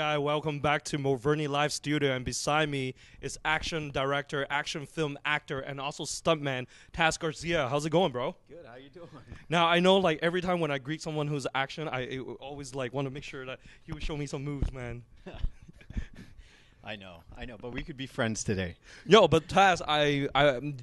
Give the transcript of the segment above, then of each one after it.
Guy. Welcome back to MoVernie Live Studio. And beside me is action director, action film actor, and also stuntman, Taz Garcia. How's it going, bro? Good. How you doing? Now, I know, like, every time when I greet someone who's action, I always, like, want to make sure that he would show me some moves, man. I know, but we could be friends today. Yo, but Taz,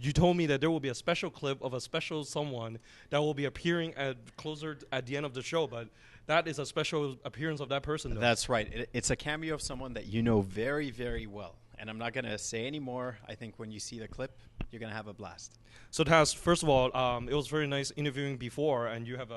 you told me that there will be a special clip of a special someone that will be appearing closer at the end of the show, but that is a special appearance of that person, though. That's right. It's a cameo of someone that you know very, very well. And I'm not going to say any more. I think when you see the clip, you're going to have a blast. So, Taz, first of all, it was very nice interviewing before, and you have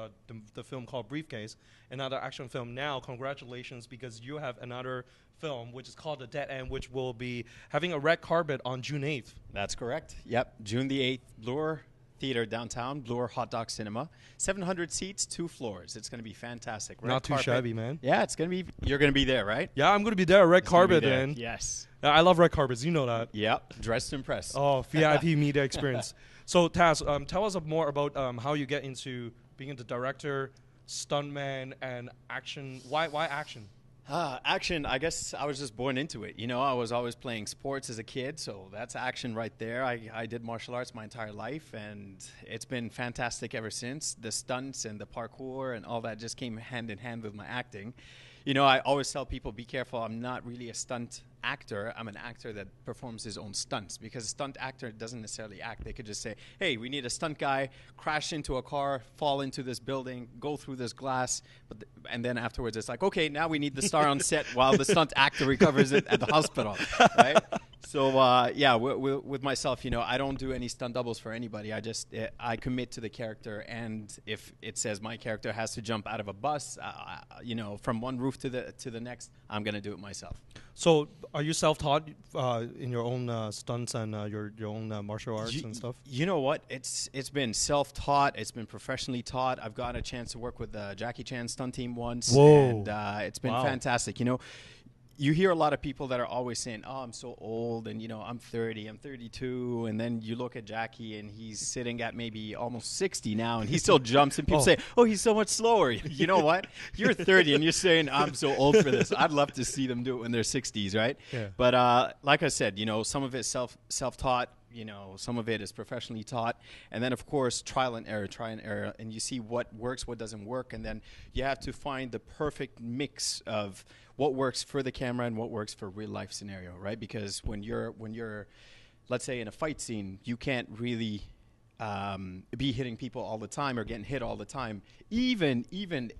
the film called Briefcase, another action film. Now, congratulations, because you have another film, which is called The Dead End, which will be having a red carpet on June 8th. That's correct. Yep, June the 8th, Bloor Theater downtown, Bloor Hot Dog Cinema. 700 seats, 2 floors. It's going to be fantastic. Red Not too carpet. shabby, man. Yeah, it's going to be. You're going to be there, right? Yeah, I'm going to be there. Red carpet, man. Yes. I love red carpets. You know that. Yep. Dressed to impress. Oh, VIP media experience. So, Taz, tell us more about how you get into being the director, stuntman, and action. Why action? Action, I guess I was just born into it. You know, I was always playing sports as a kid, so that's action right there. I did martial arts my entire life, and it's been fantastic ever since. The stunts and the parkour and all that just came hand in hand with my acting. You know, I always tell people, be careful, I'm not really a stunt actor. I'm an actor that performs his own stunts, because a stunt actor doesn't necessarily act. They could just say, hey, we need a stunt guy, crash into a car, fall into this building, go through this glass, and then afterwards it's like, okay, now we need the star on set while the stunt actor recovers it at the hospital, right? So, yeah, with myself, you know, I don't do any stunt doubles for anybody. I commit to the character, and if it says my character has to jump out of a bus, you know, from one roof to the next, I'm going to do it myself. So, are you self-taught in your own stunts and your own martial arts and stuff? You know what? It's been self-taught. It's been professionally taught. I've got a chance to work with Jackie Chan's stunt team once. Whoa. And it's been fantastic. You know, you hear a lot of people that are always saying, oh, I'm so old, and, you know, I'm 30, I'm 32, and then you look at Jackie, and he's sitting at maybe almost 60 now, and he still jumps, and people say, oh, he's so much slower. You know what? You're 30, and you're saying, I'm so old for this. I'd love to see them do it when they're 60s, right? Yeah. But like I said, you know, some of it's self-taught. You know, some of it is professionally taught. And then, of course, try and error. And you see what works, what doesn't work. And then you have to find the perfect mix of what works for the camera and what works for real life scenario, right? Because when you're, let's say, in a fight scene, you can't really be hitting people all the time or getting hit all the time, even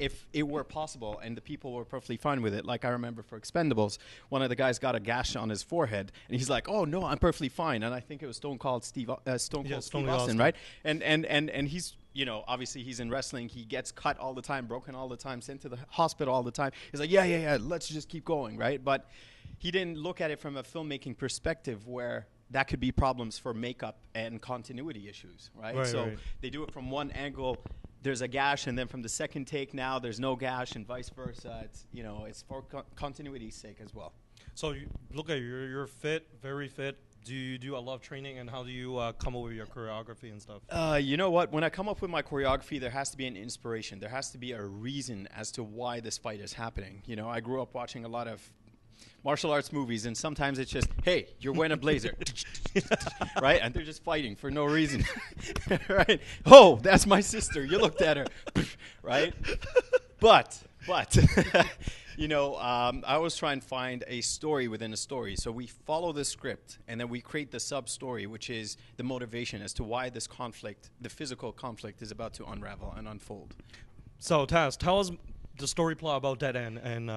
if it were possible and the people were perfectly fine with it. Like I remember for Expendables, one of the guys got a gash on his forehead, and he's like, "Oh no, I'm perfectly fine." And I think it was Stone Cold Steve Austin, right? And he's, you know, obviously he's in wrestling. He gets cut all the time, broken all the time, sent to the hospital all the time. He's like, yeah, let's just keep going, right? But he didn't look at it from a filmmaking perspective where that could be problems for makeup and continuity issues, right? So they do it from one angle, there's a gash, and then from the second take now there's no gash, and vice versa. It's, you know, it's for continuity's sake as well. So you look at you're fit, very fit. Do you do a lot of training, and how do you come up with your choreography and stuff? You know what? When I come up with my choreography, there has to be an inspiration. There has to be a reason as to why this fight is happening. You know, I grew up watching a lot of martial arts movies, and sometimes it's just, hey, you're wearing a blazer, right? And they're just fighting for no reason, right? Oh, that's my sister. You looked at her, right? But you know, I always try and find a story within a story. So we follow the script, and then we create the sub-story, which is the motivation as to why this conflict, the physical conflict, is about to unravel and unfold. So, Taz, tell us the story plot about Dead End, and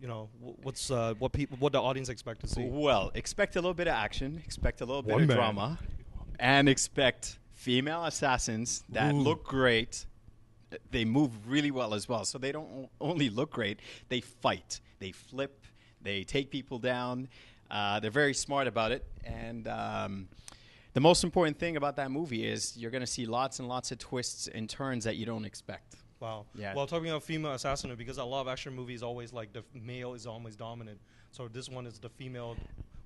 you know, what the audience expect to see. Well, expect a little bit of action, expect a little bit of drama, and expect female assassins that look great. They move really well as well. So they don't only look great, they fight. They flip. They take people down. They're very smart about it. And the most important thing about that movie is you're going to see lots and lots of twists and turns that you don't expect. Wow. Yeah. Well, talking about female assassin, because a lot of action movies always like the male is always dominant. So this one is the female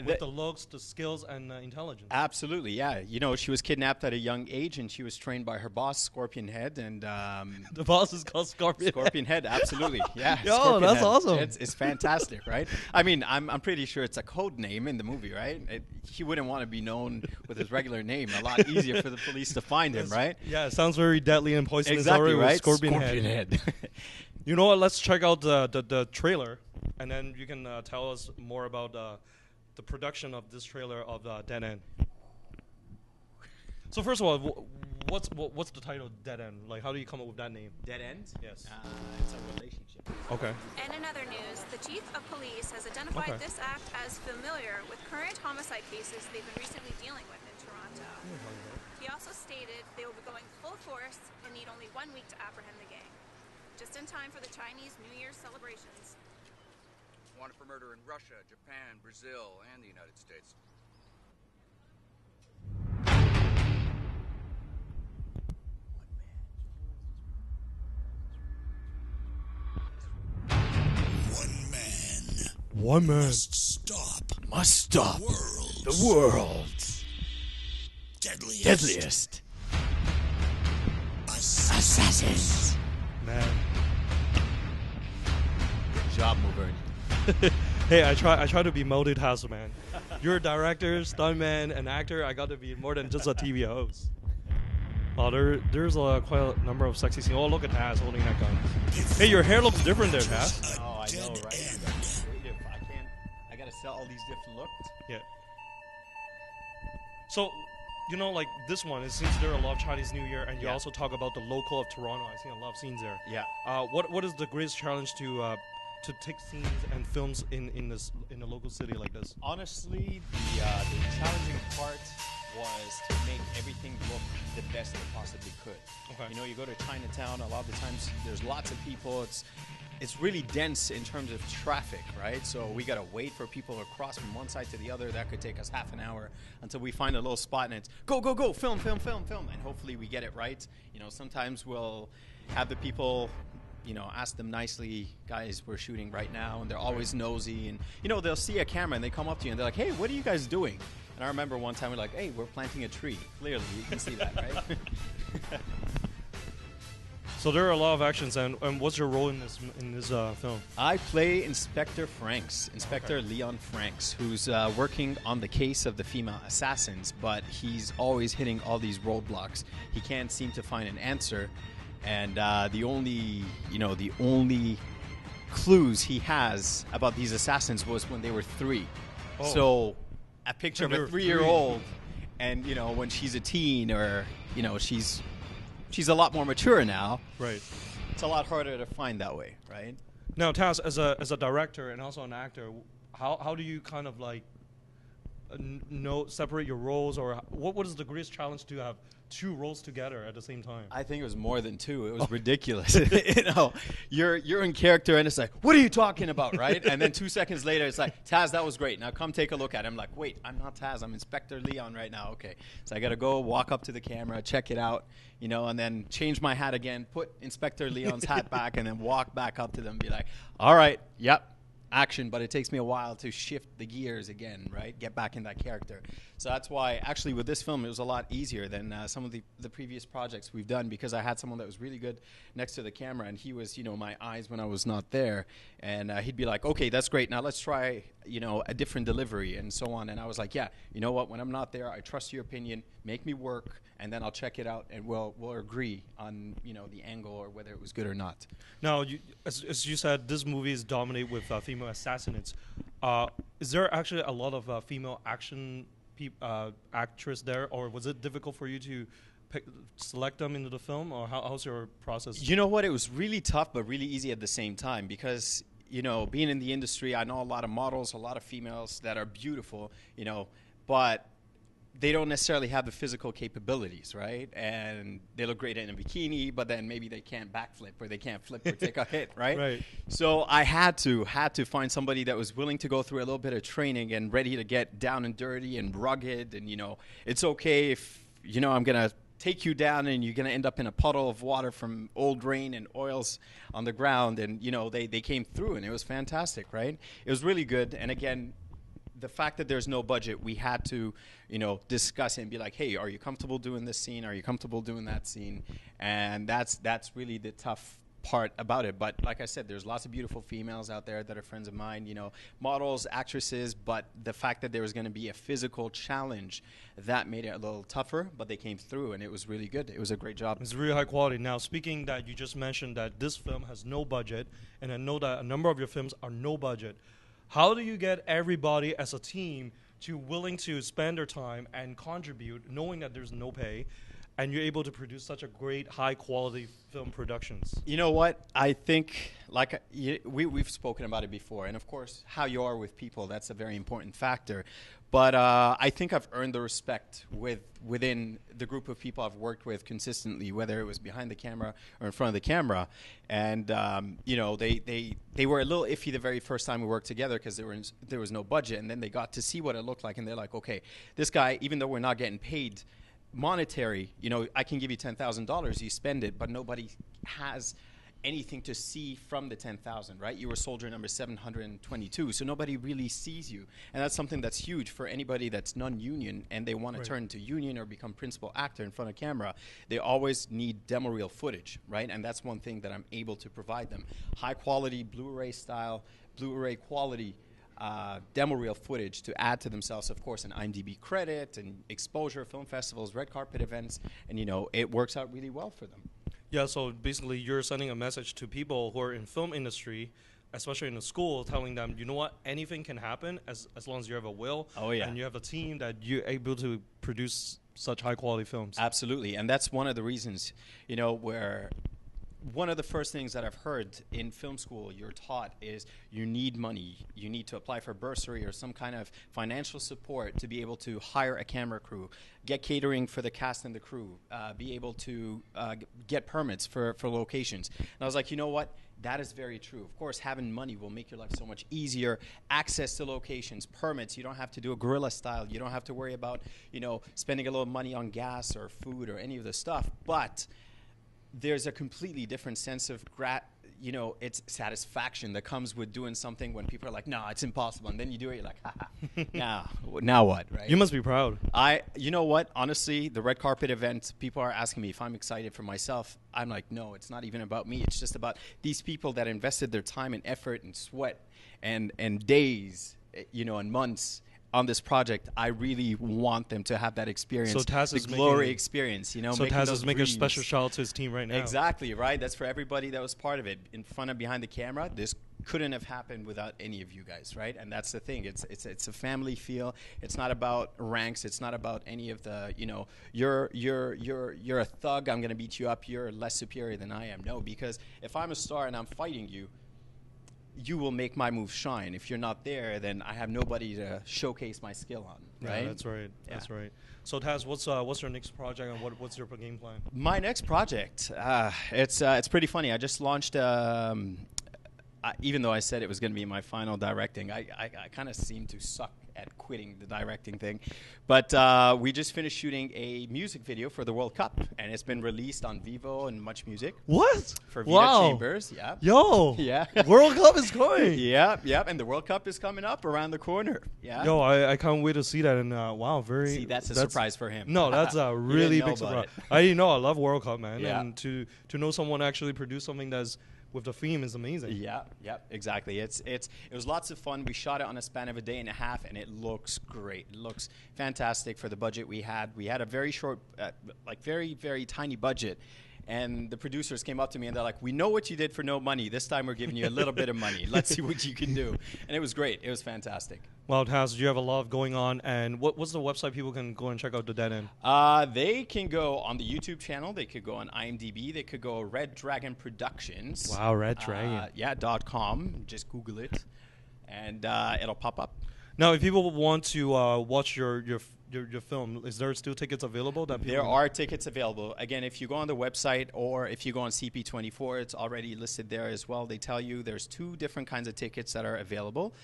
with the looks, the skills, and intelligence. Absolutely, yeah. You know, she was kidnapped at a young age, and she was trained by her boss, Scorpion Head, and the boss is called Scorpion. Scorpion Head, absolutely, yeah. Yo, Scorpion that's Head. awesome. It's fantastic, right? I mean, I'm pretty sure it's a code name in the movie, right? He wouldn't want to be known with his regular name. A lot easier for the police to find him, right? Yeah, it sounds very deadly and poisonous. Exactly, already right? With Scorpion Scorpion Head. Head. You know what? Let's check out the trailer, and then you can tell us more about the production of this trailer of Dead End. So first of all, what's the title Dead End? Like, how do you come up with that name? Dead End? Yes. It's a relationship. Okay. And in other news, the chief of police has identified this act as familiar with current homicide cases they've been recently dealing with in Toronto. He also stated they will be going full force and need only 1 week to apprehend the gang, just in time for the Chinese New Year's celebrations. Wanted for murder in Russia, Japan, Brazil, and the United States. One man Must stop The world's deadliest assassins. man. Good job, MoVernie. Hey, I try to be multitask, man. You're a director, stuntman, an actor. I got to be more than just a TV host. Oh, there's quite a number of sexy scenes. Oh, look at Taz holding that gun. Hey, your hair looks different there, Taz. Oh, I know, right? I gotta sell all these different looks. Yeah. So, you know, like this one, it seems there are a lot of Chinese New Year, and you also talk about the local of Toronto. I've seen a lot of scenes there. Yeah. What is the greatest challenge to take scenes and films in a local city like this? Honestly, the challenging part was to make everything look the best it possibly could. Okay. You know, you go to Chinatown, a lot of the times there's lots of people. It's really dense in terms of traffic, right? So we gotta wait for people to cross from one side to the other. That could take us half an hour until we find a little spot, and it's go, go, go, film, film, film, film, and hopefully we get it right. You know, sometimes we'll have the people, you know, ask them nicely, guys, we're shooting right now, and they're always nosy, and you know, they'll see a camera and they come up to you and they're like, hey, what are you guys doing? And I remember one time we're like, hey, we're planting a tree. Clearly, you can see that, right? So there are a lot of actions, and what's your role in this film? I play Inspector Franks, Inspector Leon Franks, who's working on the case of the female assassins, but he's always hitting all these roadblocks. He can't seem to find an answer, and the only clues he has about these assassins was when they were 3. Oh. So a picture of They a were 3-year-old, and you know, when she's a teen, or you know, she's a lot more mature now. Right. It's a lot harder to find that way, right? Now, Taz, as a director and also an actor, how do you kind of like separate your roles, or what is the greatest challenge to have 2 roles together at the same time? I think it was more than 2. It was ridiculous. You know, you're in character, and it's like, what are you talking about, right? And then 2 seconds later, it's like, Taz, that was great. Now come take a look at it. I'm like, wait, I'm not Taz. I'm Inspector Leon right now. Okay, so I got to go walk up to the camera, check it out, you know, and then change my hat again, put Inspector Leon's hat back, and then walk back up to them and be like, all right, yep, action. But it takes me a while to shift the gears again, right? Get back in that character. So that's why, actually, with this film, it was a lot easier than some of the previous projects we've done, because I had someone that was really good next to the camera, and he was, you know, my eyes when I was not there. And he'd be like, okay, that's great. Now let's try, you know, a different delivery and so on. And I was like, yeah, you know what? When I'm not there, I trust your opinion. Make me work, and then I'll check it out, and we'll agree on, you know, the angle or whether it was good or not. Now, as you said, this movie is dominated with female assassinates. Is there actually a lot of female action actress there, or was it difficult for you to select them into the film, or how's your process? You know what? It was really tough, but really easy at the same time, because, you know, being in the industry, I know a lot of models, a lot of females that are beautiful, you know, but they don't necessarily have the physical capabilities, right? And they look great in a bikini, but then maybe they can't backflip, or they can't flip or take a hit, right? Right. So I had to find somebody that was willing to go through a little bit of training and ready to get down and dirty and rugged. And, you know, it's okay if, you know, I'm going to take you down and you're going to end up in a puddle of water from old rain and oils on the ground. And, you know, they came through, and it was fantastic, right? It was really good. And again, the fact that there's no budget, we had to, discuss it and be like, hey, are you comfortable doing this scene? Are you comfortable doing that scene? And that's really the tough part about it. But like I said, there's lots of beautiful females out there that are friends of mine, models, actresses, but the fact that there was going to be a physical challenge, that made it a little tougher, but they came through and it was really good. It was a great job. It's really high quality. Now, speaking that you just mentioned that this film has no budget, and I know that a number of your films are no budget. How do you get everybody as a team to willing to spend their time and contribute, knowing that there's no pay, and you're able to produce such a great, high-quality film productions? You know what? I think, we've spoken about it before, and of course, how you are with people, that's a very important factor. But I think I've earned the respect within the group of people I've worked with consistently, whether it was behind the camera or in front of the camera. And, they were a little iffy the very first time we worked together because there was no budget. And then they got to see what it looked like, and they're like, okay, this guy, even though we're not getting paid monetary, I can give you $10,000, you spend it, but nobody has anything to see from the 10,000, right? You were soldier number 722, so nobody really sees you, and that's something that's huge for anybody that's non-union and they want to turn to union or become principal actor in front of camera. They always need demo reel footage, right? And that's one thing that I'm able to provide them: high quality Blu-ray style, Blu-ray quality demo reel footage to add to themselves, of course, an IMDb credit and exposure, film festivals, red carpet events, and it works out really well for them. Yeah, so basically you're sending a message to people who are in film industry, especially in the school, telling them, you know what, anything can happen as long as you have a will. Oh, yeah. And you have a team that you're able to produce such high quality films. Absolutely, and that's one of the reasons, where one of the first things that I've heard in film school you're taught is you need money. You need to apply for bursary or some kind of financial support to be able to hire a camera crew, get catering for the cast and the crew, be able to get permits for locations. And I was like, you know what? That is very true. Of course, having money will make your life so much easier. Access to locations, permits. You don't have to do a guerrilla style. You don't have to worry about, spending a little money on gas or food or any of the stuff. But there's a completely different sense of it's satisfaction that comes with doing something when people are like, no, it's impossible. And then you do it, you're like, haha, now what, right? You must be proud. You know what? Honestly, the red carpet event, people are asking me if I'm excited for myself. I'm like, no, it's not even about me. It's just about these people that invested their time and effort and sweat and days, and months on this project. I really want them to have that experience, so Taz the glory experience, So Taz is making a special shout out to his team right now. Exactly, right? That's for everybody that was part of it, in front and behind the camera. This couldn't have happened without any of you guys, right? And that's the thing. It's a family feel. It's not about ranks. It's not about any of the, you're a thug, I'm going to beat you up, you're less superior than I am. No, because if I'm a star and I'm fighting you, you will make my move shine. If you're not there, then I have nobody to showcase my skill on, right? Yeah, that's right. Yeah. That's right. So Taz, what's your next project and what's your game plan? My next project, it's pretty funny. I just launched. Even though I said it was going to be my final directing, I kind of seem to suck at quitting the directing thing. But we just finished shooting a music video for the World Cup, and it's been released on Vivo and Much Music. What? For Vita Chambers, yeah. Yo! Yeah. World Cup is going! Yep, and the World Cup is coming up around the corner. Yeah. Yo, I can't wait to see that, and wow, See, that's a surprise for him. No, that's a really big surprise. I didn't know. I love World Cup, man. Yeah. And to know someone actually produce something that's with the theme is amazing. Yeah, exactly. It was lots of fun. We shot it on a span of a day and a half, and it looks great. It looks fantastic for the budget we had. We had a very short, very, very tiny budget. And the producers came up to me and they're like, we know what you did for no money. This time we're giving you a little bit of money. Let's see what you can do. And it was great. It was fantastic. Well, Taz, you have a lot going on. And what's the website people can go and check out The Dead End? They can go on the YouTube channel. They could go on IMDb. They could go Red Dragon Productions. Wow, Red Dragon. .com. Just Google it. And it'll pop up. Now, if people want to watch your film, is there still tickets available? There are tickets available. Again, if you go on the website or if you go on CP24, it's already listed there as well. They tell you there's two different kinds of tickets that are available.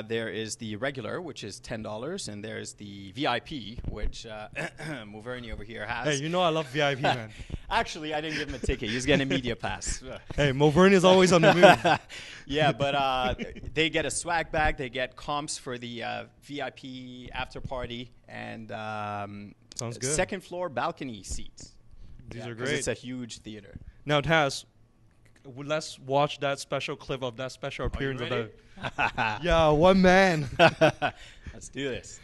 There is the regular, which is $10, and there's the VIP, which MoVernie over here has. Hey, I love VIP, man. Actually, I didn't give him a ticket. He was getting a media pass. Hey, MoVernie is always on the move. Yeah, but they get a swag bag. They get comps for the VIP after party and Sounds good. second floor balcony seats. These are 'cause great. It's a huge theater. Now, Taz, let's watch that special clip of that special appearance of ready? the. Yeah, one man. Let's do this.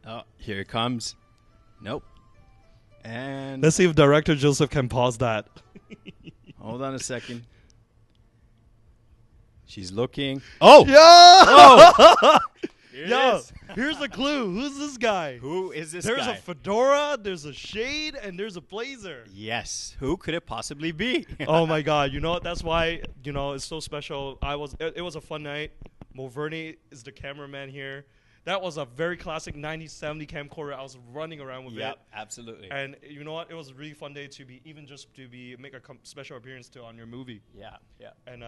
Oh, here it comes. Nope. And Let's see if Director Joseph can pause that. hold on a second. She's looking. Oh! Yo! Here it Yo! is. Here's the clue. Who's this guy? Who is this There's guy? a fedora, there's a shade, and there's a blazer. Yes. Who could it possibly be? Oh my God! You know what? That's why it's so special. It was a fun night. MoVernie is the cameraman here. That was a very classic 90s, 70 camcorder. I was running around with it. Yep, absolutely. And you know what? It was a really fun day to make a special appearance on your movie. Yeah, yeah. And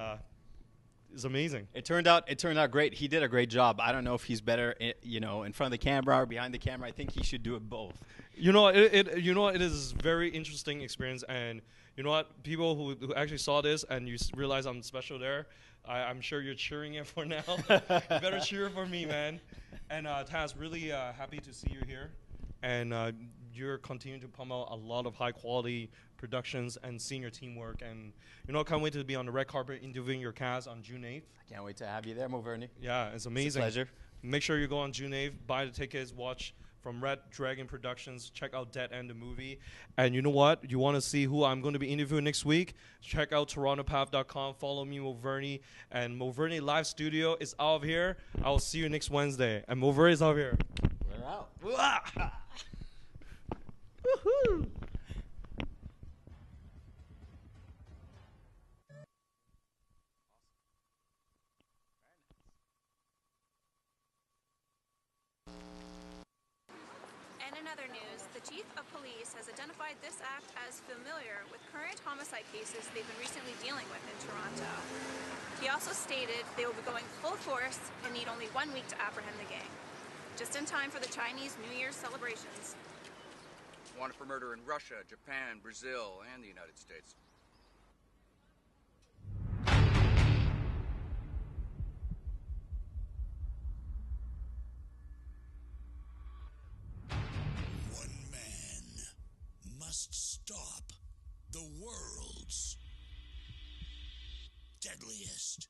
it's amazing. It turned out great. He did a great job. I don't know if he's better, in front of the camera or behind the camera. I think he should do it both. You know, it is a very interesting experience, and you know what? People who actually saw this and you realize I'm special there, I'm sure you're cheering it for now. You better cheer for me, man. And Taz, really happy to see you here, and you're continuing to pump out a lot of high quality productions and senior teamwork, and can't wait to be on the red carpet interviewing your cast on June 8th. I can't wait to have you there, MoVernie. Yeah, it's amazing. It's a pleasure. Make sure you go on June 8th, buy the tickets, watch from Red Dragon Productions, check out Dead End the movie. And you know what? You want to see who I'm going to be interviewing next week? Check out TorontoPath.com. Follow me, MoVernie. And MoVernie Live Studio is out of here. I will see you next Wednesday. And MoVernie is out of here. We're out. Woohoo! And in other news, the chief of police has identified this act as familiar with current homicide cases they've been recently dealing with in Toronto. He also stated they will be going full force and need only 1 week to apprehend the gang, just in time for the Chinese New Year's celebrations. Wanted for murder in Russia, Japan, Brazil, and the United States. One man must stop the world's deadliest.